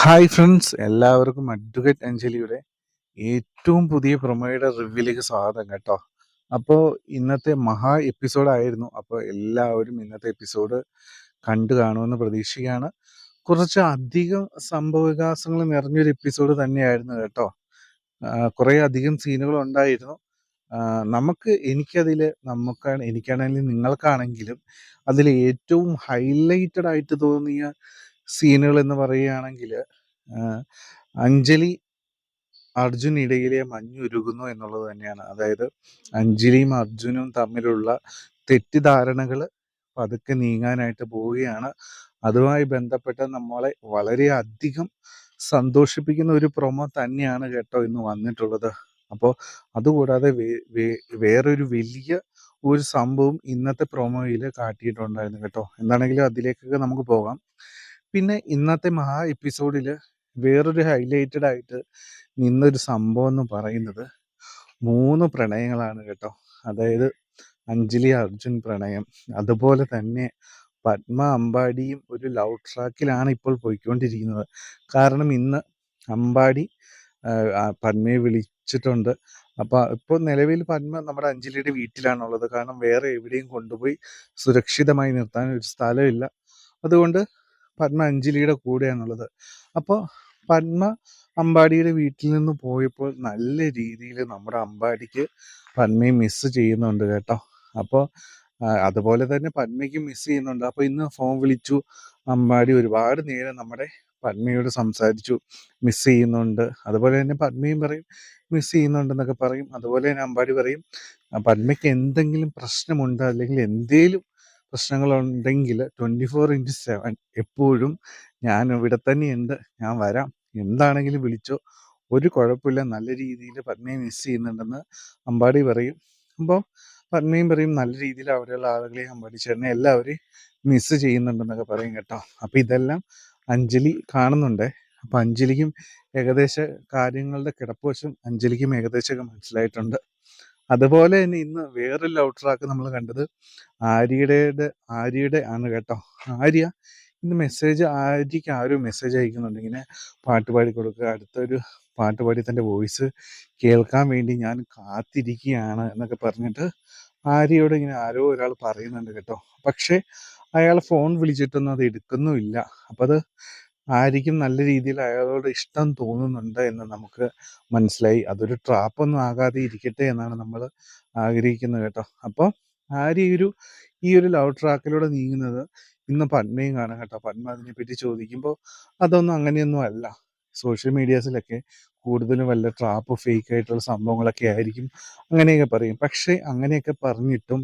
Hi friends, എല്ലാവർക്കും advocate അഞ്ജലിയുടെ ഏറ്റവും പുതിയ പ്രൊമോയുടെ റിവ്യൂലേക്ക് സ്വാഗതം കേട്ടോ. അപ്പോൾ ഇന്നത്തെ മഹാ എപ്പിസോഡായിരുന്നു. അപ്പോൾ എല്ലാവരും ഇന്നത്തെ എപ്പിസോഡ് കണ്ടു കാണുമെന്ന് പ്രതീക്ഷിക്കുകയാണ്. കുറച്ച് അധികം സംഭവവികാസങ്ങൾ നിറഞ്ഞൊരു എപ്പിസോഡ് തന്നെയായിരുന്നു കേട്ടോ. കുറേ അധികം സീനുകൾ ഉണ്ടായിരുന്നു. എനിക്കാണെങ്കിലും നിങ്ങൾക്കാണെങ്കിലും അതിൽ ഏറ്റവും ഹൈലൈറ്റഡ് ആയിട്ട് തോന്നിയ സീനുകൾ എന്ന് പറയുകയാണെങ്കിൽ അഞ്ജലി അർജുൻ ഇടയിലെ മഞ്ഞുരുകുന്നു എന്നുള്ളത് തന്നെയാണ്. അതായത് അഞ്ജലിയും അർജുനും തമ്മിലുള്ള തെറ്റിദ്ധാരണകൾ പതുക്കെ നീങ്ങാനായിട്ട് പോവുകയാണ്. അതുമായി ബന്ധപ്പെട്ട് നമ്മളെ വളരെയധികം സന്തോഷിപ്പിക്കുന്ന ഒരു പ്രൊമോ തന്നെയാണ് കേട്ടോ ഇന്ന് വന്നിട്ടുള്ളത്. അപ്പോൾ അതുകൂടാതെ വേറൊരു വലിയ ഒരു സംഭവം ഇന്നത്തെ പ്രൊമോയിൽ കാട്ടിയിട്ടുണ്ടായിരുന്നു കേട്ടോ. എന്താണെങ്കിലും അതിലേക്കൊക്കെ നമുക്ക് പോകാം. പിന്നെ ഇന്നത്തെ മഹാ എപ്പിസോഡിൽ വേറൊരു ഹൈലൈറ്റഡ് ആയിട്ട് നിന്നൊരു സംഭവം എന്ന് പറയുന്നത് 3 പ്രണയങ്ങളാണ് കേട്ടോ. അതായത് അഞ്ജലി അർജുൻ പ്രണയം, അതുപോലെ തന്നെ പത്മ അമ്പാടിയും ഒരു ലവ് ട്രാക്കിലാണ് ഇപ്പോൾ പോയിക്കൊണ്ടിരിക്കുന്നത്. കാരണം ഇന്ന് അമ്പാടി പത്മയെ വിളിച്ചിട്ടുണ്ട്. അപ്പോൾ ഇപ്പോൾ നിലവിൽ പത്മ നമ്മുടെ അഞ്ജലിയുടെ വീട്ടിലാണുള്ളത്. കാരണം വേറെ എവിടെയും കൊണ്ടുപോയി സുരക്ഷിതമായി നിർത്താൻ ഒരു സ്ഥലമില്ല. അതുകൊണ്ട് പത്മ അഞ്ജലിയുടെ കൂടെയാണുള്ളത്. അപ്പോൾ പത്മ അമ്പാടിയുടെ വീട്ടിൽ നിന്ന് പോയപ്പോൾ നല്ല രീതിയിൽ നമ്മുടെ അമ്പാടിക്ക് പത്മയെ മിസ്സ് ചെയ്യുന്നുണ്ട് കേട്ടോ. അപ്പോൾ അതുപോലെ തന്നെ പത്മയ്ക്കും മിസ്സ് ചെയ്യുന്നുണ്ട്. അപ്പോൾ ഇന്ന് ഫോൺ വിളിച്ചു അമ്പാടി ഒരുപാട് നേരം നമ്മുടെ പത്മയോട് സംസാരിച്ചു, മിസ്സ് ചെയ്യുന്നുണ്ട്. അതുപോലെ തന്നെ പത്മയും പറയും മിസ്സ് ചെയ്യുന്നുണ്ടെന്നൊക്കെ പറയും. അതുപോലെ തന്നെ അമ്പാടി പറയും പത്മയ്ക്ക് എന്തെങ്കിലും പ്രശ്നമുണ്ട് അല്ലെങ്കിൽ എന്തേലും പ്രശ്നങ്ങളുണ്ടെങ്കിൽ 24/7 എപ്പോഴും ഞാൻ ഇവിടെ തന്നെയുണ്ട്, ഞാൻ വരാം, എന്താണെങ്കിലും വിളിച്ചോ, ഒരു കുഴപ്പമില്ല, നല്ല രീതിയിൽ പത്മയെ മിസ് ചെയ്യുന്നുണ്ടെന്ന് അമ്പാടി പറയും. അപ്പോൾ പത്മയും പറയും നല്ല രീതിയിൽ അവിടെയുള്ള ആളുകളെയും അമ്പാടി ചേട്ടനെ എല്ലാവരെയും മിസ് ചെയ്യുന്നുണ്ടെന്നൊക്കെ പറയും കേട്ടോ. അപ്പം ഇതെല്ലാം അഞ്ജലി കാണുന്നുണ്ട്. അപ്പം അഞ്ജലിക്കും ഏകദേശ കാര്യങ്ങളുടെ കിടപ്പുവശം അഞ്ജലിക്കും ഏകദേശമൊക്കെ മനസ്സിലായിട്ടുണ്ട്. അതുപോലെ തന്നെ ഇന്ന് വേറൊരു ലവ് ട്രാക്ക് നമ്മൾ കണ്ടത് ആര്യയുടെ ആണ് കേട്ടോ. ആര്യ ഇന്ന് ആര്യക്ക് ആരും മെസ്സേജ് അയക്കുന്നുണ്ട്, ഇങ്ങനെ പാട്ട് പാടി കൊടുക്കുക, അടുത്തൊരു പാട്ട് പാടി തൻ്റെ വോയിസ് കേൾക്കാൻ വേണ്ടി ഞാൻ കാത്തിരിക്കുകയാണ് എന്നൊക്കെ പറഞ്ഞിട്ട് ആര്യയോട് ഇങ്ങനെ ആരോ ഒരാൾ പറയുന്നുണ്ട് കേട്ടോ. പക്ഷേ അയാൾ ഫോൺ വിളിച്ചിട്ടൊന്നും അത് എടുക്കുന്നുമില്ല. അപ്പം അത് ആര്യക്കും നല്ല രീതിയിൽ അയാളോട് ഇഷ്ടം തോന്നുന്നുണ്ട് എന്ന് നമുക്ക് മനസ്സിലായി. അതൊരു ട്രാപ്പൊന്നും ആകാതെ ഇരിക്കട്ടെ എന്നാണ് നമ്മൾ ആഗ്രഹിക്കുന്നത് കേട്ടോ. അപ്പോൾ ആര്യ ഈ ഒരു ലവ് ട്രാക്കിലൂടെ നീങ്ങുന്നത് ഇന്ന് പത്മയും കാണാം കേട്ടോ. പത്മ അതിനെപ്പറ്റി ചോദിക്കുമ്പോൾ അതൊന്നും അങ്ങനെയൊന്നും അല്ല, സോഷ്യൽ മീഡിയാസിലൊക്കെ കൂടുതലും വല്ല ട്രാപ്പ് ഫേക്ക് ആയിട്ടുള്ള സംഭവങ്ങളൊക്കെ ആയിരിക്കും, അങ്ങനെയൊക്കെ പറയും. പക്ഷേ അങ്ങനെയൊക്കെ പറഞ്ഞിട്ടും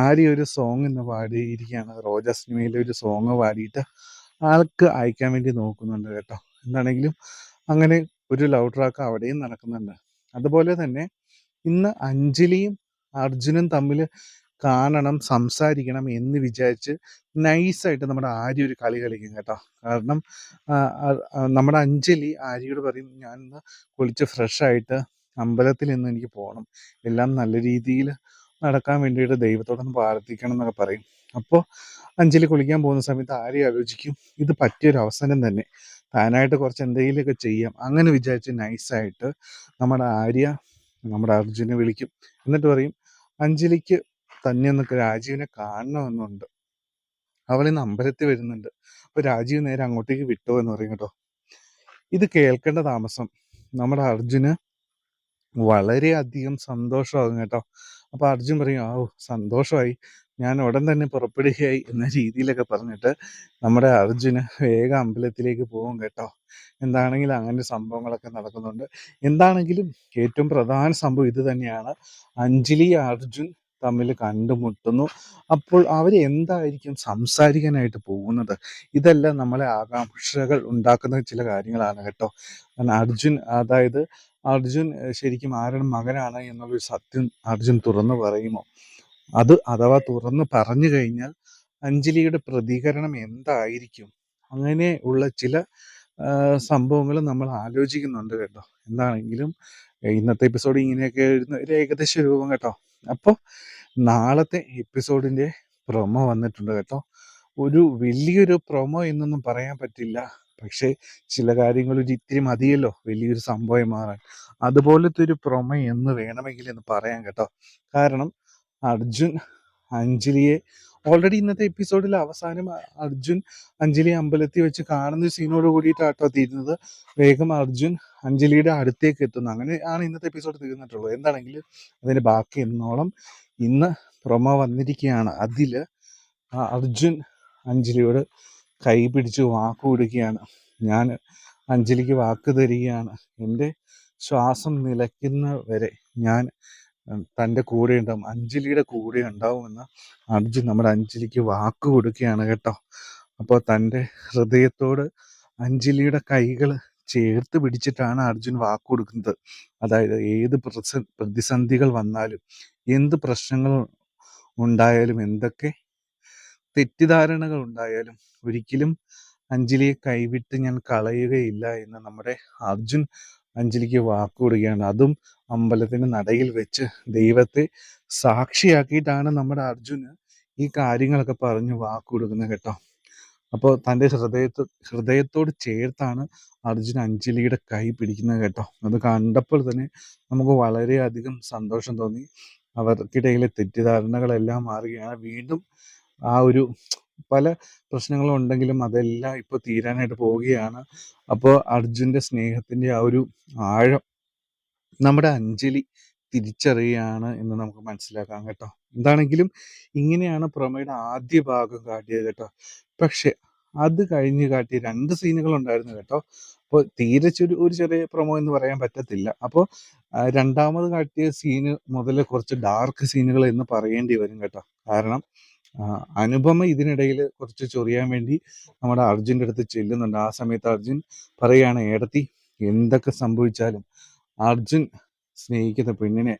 ആര്യ ഒരു സോങ് ഇന്ന് പാടിയിരിക്കുകയാണ്. റോജ സിനിമയിലെ ഒരു സോങ് പാടിയിട്ട് ആൾക്ക് അയക്കാൻ വേണ്ടി നോക്കുന്നുണ്ട് കേട്ടോ. എന്താണെങ്കിലും അങ്ങനെ ഒരു ലവ് ട്രാക്ക് അവിടെയും നടക്കുന്നുണ്ട്. അതുപോലെ തന്നെ ഇന്ന് അഞ്ജലിയും അർജുനും തമ്മിൽ കാണണം, സംസാരിക്കണം എന്ന് വിചാരിച്ച് നൈസായിട്ട് നമ്മുടെ ആര്യ ഒരു കളി കളിക്കും കേട്ടോ. കാരണം നമ്മുടെ അഞ്ജലി ആര്യയോട് പറയും ഞാൻ ഇന്ന് കുളിച്ച് ഫ്രഷായിട്ട് അമ്പലത്തിൽ നിന്ന് എനിക്ക് പോകണം, എല്ലാം നല്ല രീതിയിൽ നടക്കാൻ വേണ്ടിയിട്ട് ദൈവത്തോടൊന്ന് പ്രാർത്ഥിക്കണം എന്നൊക്കെ പറയും. അപ്പോൾ അഞ്ജലി കുളിക്കാൻ പോകുന്ന സമയത്ത് ആര്യ ആലോചിക്കും ഇത് പറ്റിയൊരു അവസരം തന്നെ, താനായിട്ട് കുറച്ച് എന്തെങ്കിലുമൊക്കെ ചെയ്യാം. അങ്ങനെ വിചാരിച്ച് നൈസായിട്ട് നമ്മുടെ ആര്യ നമ്മുടെ അർജുനെ വിളിക്കും. എന്നിട്ട് പറയും അഞ്ജലിക്ക് തന്നെ ഒന്ന് രാജീവിനെ കാണണമെന്നുണ്ട്, അവളിന്ന് അമ്പലത്തിൽ വരുന്നുണ്ട്, അപ്പോൾ രാജീവ് നേരെ അങ്ങോട്ടേക്ക് വിട്ടോ എന്ന് പറയും കേട്ടോ. ഇത് കേൾക്കേണ്ട താമസം നമ്മുടെ അർജുന് വളരെയധികം സന്തോഷമാകും കേട്ടോ. അപ്പോൾ അർജുൻ പറയും സന്തോഷമായി, ഞാൻ ഉടൻ തന്നെ പുറപ്പെടുകയായി എന്ന രീതിയിലൊക്കെ പറഞ്ഞിട്ട് നമ്മുടെ അർജുന് വേഗം അമ്പലത്തിലേക്ക് പോകും കേട്ടോ. എന്താണെങ്കിലും അങ്ങനെ സംഭവങ്ങളൊക്കെ നടക്കുന്നുണ്ട്. എന്താണെങ്കിലും ഏറ്റവും പ്രധാന സംഭവം ഇത് തന്നെയാണ്, അഞ്ജലി അർജുൻ തമ്മിൽ കണ്ടുമുട്ടുന്നു. അപ്പോൾ അവർ എന്തായിരിക്കും സംസാരിക്കാനായിട്ട് പോകുന്നത്, ഇതെല്ലാം നമ്മളെ ആകാംക്ഷകൾ ഉണ്ടാക്കുന്ന ചില കാര്യങ്ങളാണ് കേട്ടോ. അർജുൻ ശരിക്കും ആരുടെ മകനാണ് എന്നുള്ളൊരു സത്യം അർജുൻ തുറന്നു പറയുമോ? അത് അഥവാ തുറന്നു പറഞ്ഞു കഴിഞ്ഞാൽ അഞ്ജലിയുടെ പ്രതികരണം എന്തായിരിക്കും? അങ്ങനെ ഉള്ള ചില സംഭവങ്ങൾ നമ്മൾ ആലോചിക്കുന്നുണ്ട് കേട്ടോ. എന്താണെങ്കിലും ഇന്നത്തെ എപ്പിസോഡ് ഇങ്ങനെയൊക്കെ ഒരു ഏകദേശ രൂപം കേട്ടോ. അപ്പോൾ നാളത്തെ എപ്പിസോഡിൻ്റെ പ്രൊമോ വന്നിട്ടുണ്ട് കേട്ടോ. ഒരു വലിയൊരു പ്രൊമോ എന്നൊന്നും പറയാൻ പറ്റില്ല, പക്ഷേ ചില കാര്യങ്ങൾ ഒരു ഇത്തിരി മതിയല്ലോ വലിയൊരു സംഭവമായി മാറാൻ. അതുപോലത്തെ ഒരു പ്രൊമോ എന്ന് വേണമെങ്കിൽ എന്ന് പറയാം കേട്ടോ. കാരണം അർജുൻ അഞ്ജലിയെ ഓൾറെഡി ഇന്നത്തെ എപ്പിസോഡിൽ അവസാനം അർജുൻ അഞ്ജലിയെ അമ്പലത്തിൽ വെച്ച് കാണുന്ന സീനോട് കൂടിയിട്ടാട്ടോ തീരുന്നത്. വേഗം അർജുൻ അഞ്ജലിയുടെ അടുത്തേക്ക് എത്തുന്നു. അങ്ങനെ ആണ് ഇന്നത്തെ എപ്പിസോഡ് തീർന്നിട്ടുള്ളത്. എന്താണെങ്കിലും അതിന് ബാക്കി എന്നോളം ഇന്ന് പ്രൊമോ വന്നിരിക്കുകയാണ്. അതിൽ അർജുൻ അഞ്ജലിയോട് കൈ പിടിച്ച് വാക്ക് കൊടുക്കുകയാണ്. ഞാൻ അഞ്ജലിക്ക് വാക്ക് തരികയാണ്, എൻ്റെ ശ്വാസം നിലയ്ക്കുന്ന വരെ ഞാൻ തൻ്റെ കൂടെ ഉണ്ടാവും, അഞ്ജലിയുടെ കൂടെ ഉണ്ടാവുമെന്ന് അർജുൻ നമ്മുടെ അഞ്ജലിക്ക് വാക്ക് കൊടുക്കുകയാണ് കേട്ടോ. അപ്പോൾ തൻ്റെ ഹൃദയത്തോട് അഞ്ജലിയുടെ കൈകൾ ചേർത്ത് പിടിച്ചിട്ടാണ് അർജുൻ വാക്ക് കൊടുക്കുന്നത്. അതായത് ഏത് പ്രതിസന്ധികൾ വന്നാലും, എന്ത് പ്രശ്നങ്ങൾ ഉണ്ടായാലും, എന്തൊക്കെ തെറ്റിദ്ധാരണകൾ ഉണ്ടായാലും ഒരിക്കലും അഞ്ജലിയെ കൈവിട്ട് ഞാൻ കളയുകയില്ല എന്ന് നമ്മുടെ അർജുൻ അഞ്ജലിക്ക് വാക്ക് കൊടുക്കുകയാണ്. അതും അമ്പലത്തിന്റെ നടയിൽ വെച്ച് ദൈവത്തെ സാക്ഷിയാക്കിയിട്ടാണ് നമ്മുടെ അർജുന് ഈ കാര്യങ്ങളൊക്കെ പറഞ്ഞ് വാക്ക് കൊടുക്കുന്നത് കേട്ടോ. അപ്പോൾ തൻ്റെ ഹൃദയത്തോട് ചേർത്താണ് അർജുൻ അഞ്ജലിയുടെ കൈ പിടിക്കുന്നത് കേട്ടോ. അത് കണ്ടപ്പോൾ തന്നെ നമുക്ക് വളരെയധികം സന്തോഷം തോന്നി. അവർക്കിടയിലെ തെറ്റിദ്ധാരണകളെല്ലാം മാറുകയാണ്. വീണ്ടും ആ ഒരു പല പ്രശ്നങ്ങളും ഉണ്ടെങ്കിലും അതെല്ലാം ഇപ്പോൾ തീരാനായിട്ട് പോവുകയാണ്. അപ്പോൾ അർജുൻ്റെ സ്നേഹത്തിൻ്റെ ആ ഒരു ആഴം നമ്മുടെ അഞ്ജലി തിരിച്ചറിയുകയാണ് എന്ന് നമുക്ക് മനസ്സിലാക്കാം കേട്ടോ. എന്താണെങ്കിലും ഇങ്ങനെയാണ് പ്രൊമോയുടെ ആദ്യ ഭാഗം കാട്ടിയത് കേട്ടോ. പക്ഷെ അത് കഴിഞ്ഞ് കാട്ടിയ 2 സീനുകൾ ഉണ്ടായിരുന്നു കേട്ടോ. അപ്പോൾ തീരെ ഒരു ചെറിയ പ്രൊമോ എന്ന് പറയാൻ പറ്റത്തില്ല. അപ്പോൾ രണ്ടാമത് കാട്ടിയ സീന് മുതൽ കുറച്ച് ഡാർക്ക് സീനുകൾ എന്ന് പറയേണ്ടി വരും കേട്ടോ. കാരണം അനുപമ ഇതിനിടയിൽ കുറച്ച് ചൊറിയാൻ വേണ്ടി നമ്മുടെ അർജുൻ്റെ അടുത്ത് ചെല്ലുന്നുണ്ട്. ആ സമയത്ത് അർജുൻ പറയുകയാണ്, ഏടത്തി എന്തൊക്കെ സംഭവിച്ചാലും അർജുൻ സ്നേഹിക്കുന്ന പെണ്ണിനെ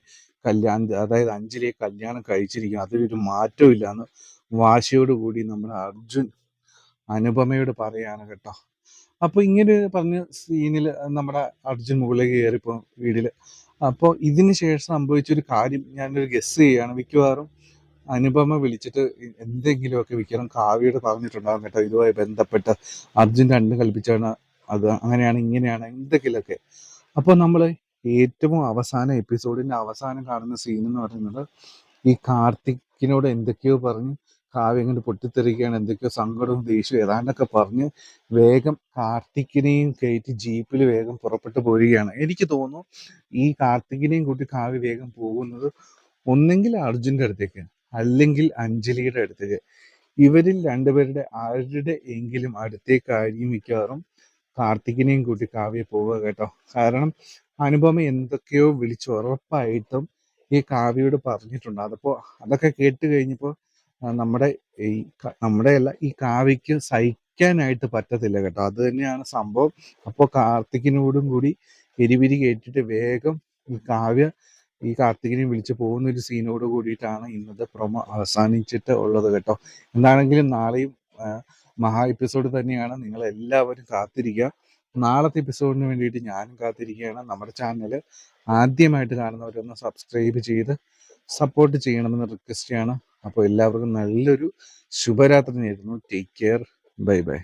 അതായത് അഞ്ജലിയെ കല്യാണം കഴിച്ചിരിക്കും, അതിലൊരു മാറ്റവും ഇല്ല എന്ന് വാശിയോടുകൂടി നമ്മുടെ അർജുൻ അനുപമയോട് പറയാണ് കേട്ടോ. അപ്പോൾ ഇങ്ങനെ പറഞ്ഞ സീനിൽ നമ്മുടെ അർജുൻ മുകളിലേക്ക് കയറിപ്പോ വീട്ടിൽ. അപ്പോൾ ഇതിന് ശേഷം സംഭവിച്ചൊരു കാര്യം ഞാനൊരു ഗസ് ചെയ്യുകയാണ്. മിക്കവാറും അനുപമ വിളിച്ചിട്ട് എന്തെങ്കിലുമൊക്കെ വിക്രം കാവ്യയോട് പറഞ്ഞിട്ടുണ്ടാകും കേട്ടോ. ഇതുമായി ബന്ധപ്പെട്ട് അർജുൻ രണ്ടും കൽപ്പിച്ചാണ് അത്, അങ്ങനെയാണ് ഇങ്ങനെയാണ് എന്തെങ്കിലുമൊക്കെ. അപ്പോൾ നമ്മൾ ഏറ്റവും എപ്പിസോഡിന്റെ അവസാനം കാണുന്ന സീൻ എന്ന് പറയുന്നത് ഈ കാർത്തിക്കിനോട് എന്തൊക്കെയോ പറഞ്ഞ് കാവ്യ ഇങ്ങനെ പൊട്ടിത്തെറിക്കുകയാണ്, എന്തൊക്കെയോ സങ്കടവും ദേഷ്യവും ഏതാണ്ടൊക്കെ പറഞ്ഞ് വേഗം കാർത്തിക്കിനെയും കയറ്റി ജീപ്പിൽ വേഗം പുറപ്പെട്ടു പോരുകയാണ്. എനിക്ക് തോന്നുന്നു ഈ കാർത്തിക്കിനെയും കൂട്ടി കാവ്യ വേഗം പോകുന്നത് ഒന്നെങ്കിൽ അർജുൻ്റെ അടുത്തേക്ക് അല്ലെങ്കിൽ അഞ്ജലിയുടെ അടുത്തേക്ക്. ഇവരിൽ രണ്ടുപേരുടെ ആരുടെ എങ്കിലും അടുത്തേക്കായിരിക്കും മിക്കവാറും കാർത്തികിനെയും കൂട്ടി കാവ്യ പോവുക കേട്ടോ. കാരണം അനുപമ എന്തൊക്കെയോ വിളിച്ചുറപ്പായിട്ടും ഈ കാവ്യയോട് പറഞ്ഞിട്ടുണ്ട്. അതൊക്കെ കേട്ട് കഴിഞ്ഞപ്പോൾ നമ്മുടെ അല്ല ഈ കാവ്യക്ക് സഹിക്കാനായിട്ട് പറ്റത്തില്ല കേട്ടോ. അത് തന്നെയാണ് സംഭവം. അപ്പോൾ കാർത്തികിനോടും കൂടി എരിപിരി കേട്ടിട്ട് വേഗം ഈ കാർത്തികിനെ വിളിച്ച് പോകുന്ന ഒരു സീനോട് കൂടിയിട്ടാണ് ഇന്നത്തെ പ്രൊമോ അവസാനിച്ചിട്ട് ഉള്ളത് കേട്ടോ. എന്താണെങ്കിലും നാളെയും മഹാ എപ്പിസോഡ് തന്നെയാണ്. നിങ്ങളെല്ലാവരും കാത്തിരിക്കുക. നാളത്തെ എപ്പിസോഡിന് വേണ്ടിയിട്ട് ഞാനും കാത്തിരിക്കുകയാണ്. നമ്മുടെ ചാനൽ ആദ്യമായിട്ട് കാണുന്നവരൊന്ന് സബ്സ്ക്രൈബ് ചെയ്ത് സപ്പോർട്ട് ചെയ്യണമെന്ന് റിക്വസ്റ്റ് ചെയ്യാണ്. അപ്പോൾ എല്ലാവർക്കും നല്ലൊരു ശുഭരാത്രി നേരുന്നു. Take care. Bye bye.